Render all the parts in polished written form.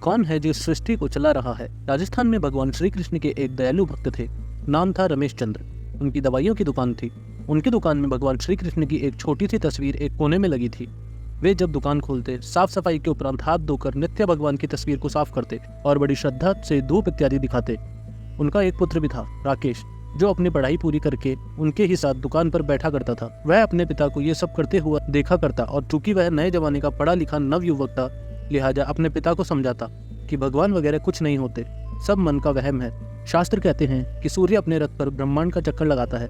कौन है जो इस सृष्टि को चला रहा है। राजस्थान में भगवान श्री कृष्ण के एक दयालु भक्त थे। नाम था रमेश चंद्र। उनकी दवाइयों की दुकान थी। उनकी दुकान में भगवान श्री कृष्ण की एक छोटी सी तस्वीर एक कोने में लगी थी। वे जब दुकान खोलते, साफ सफाई के उपरांत हाथ धोकर नित्य भगवान की तस्वीर को साफ करते और बड़ी श्रद्धा से धूप इत्यादि दिखाते। उनका एक पुत्र भी था, राकेश, जो अपनी पढ़ाई पूरी करके उनके ही साथ दुकान पर बैठा करता था। वह अपने पिता को ये सब करते हुआ देखा करता और चूंकि वह नए जमाने का पढ़ा लिखा नव युवक था, लिहाजा अपने पिता को समझाता कि भगवान वगैरह कुछ नहीं होते, सब मन का वहम है। शास्त्र कहते हैं कि सूर्य अपने रथ पर ब्रह्मांड का चक्कर लगाता है,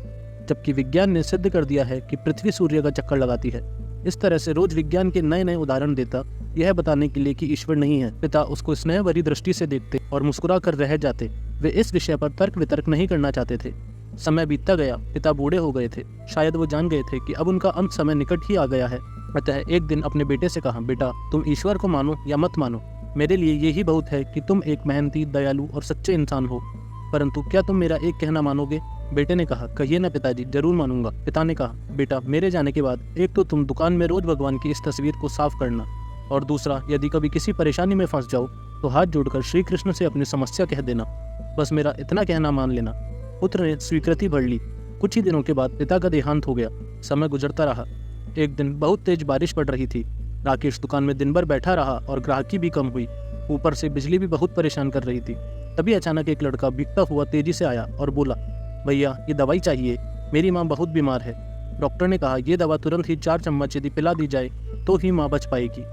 जबकि विज्ञान ने सिद्ध कर दिया है कि पृथ्वी सूर्य का चक्कर लगाती है। इस तरह से रोज विज्ञान के नए नए उदाहरण देता, यह बताने के लिए कि ईश्वर नहीं है। पिता उसको स्नेह भरी दृष्टि से देखते और मुस्कुरा कर रह जाते। वे इस विषय पर तर्क वितर्क नहीं करना चाहते थे। समय बीतता गया, पिता बूढ़े हो गए थे। शायद वो जान गए थे कि अब उनका अंत समय निकट ही आ गया है। अतः एक दिन अपने बेटे से कहा, बेटा, तुम ईश्वर को मानो या मत मानो, मेरे लिए यही बहुत है कि तुम एक मेहनती, दयालु और सच्चे इंसान हो, परंतु क्या तुम मेरा एक कहना मानोगे? बेटे ने कहा, कहिए ना पिताजी, जरूर मानूंगा। पिता ने कहा, बेटा, मेरे जाने के बाद एक तो तुम दुकान में रोज भगवान की इस तस्वीर को साफ करना, और दूसरा, यदि कभी किसी परेशानी में फंस जाओ तो हाथ जोड़कर श्री कृष्ण से अपनी समस्या कह देना। बस मेरा इतना कहना मान लेना। पुत्र ने स्वीकृति भर ली। कुछ ही दिनों के बाद पिता का देहांत हो गया। समय गुजरता रहा। एक दिन बहुत तेज बारिश पड़ रही थी। राकेश दुकान में दिन भर बैठा रहा और ग्राहकी भी कम हुई। ऊपर से बिजली भी बहुत परेशान कर रही थी। तभी अचानक एक लड़का भीगता हुआ तेजी से आया और बोला, भैया, ये दवाई चाहिए, मेरी माँ बहुत बीमार है। डॉक्टर ने कहा, ये दवा तुरंत ही 4 चम्मच यदि पिला दी जाए तो ही माँ बच पाएगी।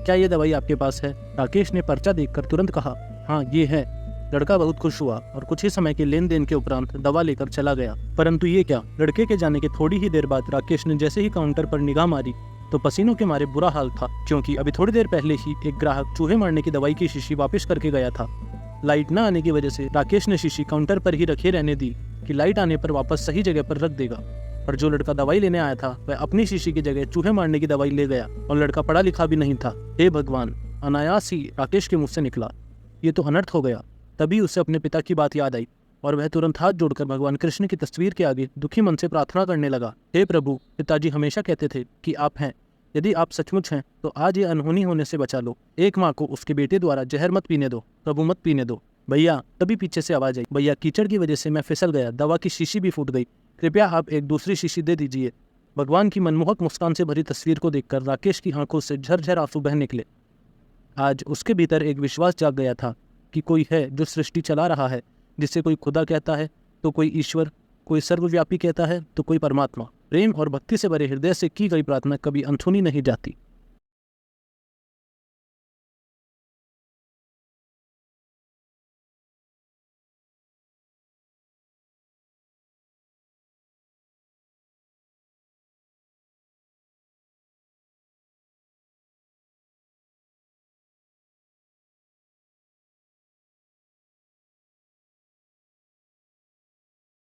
क्या ये दवाई आपके पास है? राकेश ने पर्चा देखकर तुरंत कहा, हाँ, ये है। लड़का बहुत खुश हुआ और कुछ ही समय के लेन देन के उपरांत दवा लेकर चला गया। परंतु ये क्या, लड़के के जाने के थोड़ी ही देर बाद राकेश ने जैसे ही काउंटर पर निगाह मारी तो पसीनों के मारे बुरा हाल था, क्योंकि अभी थोड़ी देर पहले ही एक ग्राहक चूहे मारने की दवाई की शीशी वापस करके गया था। लाइट न आने की वजह से राकेश ने शीशी काउंटर पर ही रखे रहने दी कि लाइट आने पर वापस सही जगह पर रख देगा। पर जो लड़का दवाई लेने आया था वह अपनी शीशी की जगह चूहे मारने की दवाई ले गया, और लड़का पढ़ा लिखा भी नहीं था। हे भगवान, अनायास ही राकेश के मुंह से निकला, ये तो अनर्थ हो गया। तभी उसे अपने पिता की बात याद आई और वह तुरंत हाथ जोड़कर भगवान कृष्ण की तस्वीर के आगे दुखी मन से प्रार्थना करने लगा। हे प्रभु, पिताजी हमेशा कहते थे कि आप हैं, यदि आप सचमुच हैं तो आज ये अनहोनी होने से बचा लो। एक माँ को उसके बेटे द्वारा जहर मत पीने दो, प्रभु मत पीने दो। भैया, तभी पीछे से आवाज आई, भैया, कीचड़ की वजह से मैं फिसल गया, दवा की शीशी भी फूट गई, कृपया आप एक दूसरी शीशी दे दीजिए। भगवान की मनमोहक मुस्कान से भरी तस्वीर को देखकर राकेश की आंखों से झरझर आंसू बह निकले। आज उसके भीतर एक विश्वास जाग गया था कि कोई है जो सृष्टि चला रहा है, जिसे कोई खुदा कहता है तो कोई ईश्वर, कोई सर्वव्यापी कहता है तो कोई परमात्मा। प्रेम और भक्ति से भरे हृदय से की गई प्रार्थना कभी अनसुनी नहीं जाती।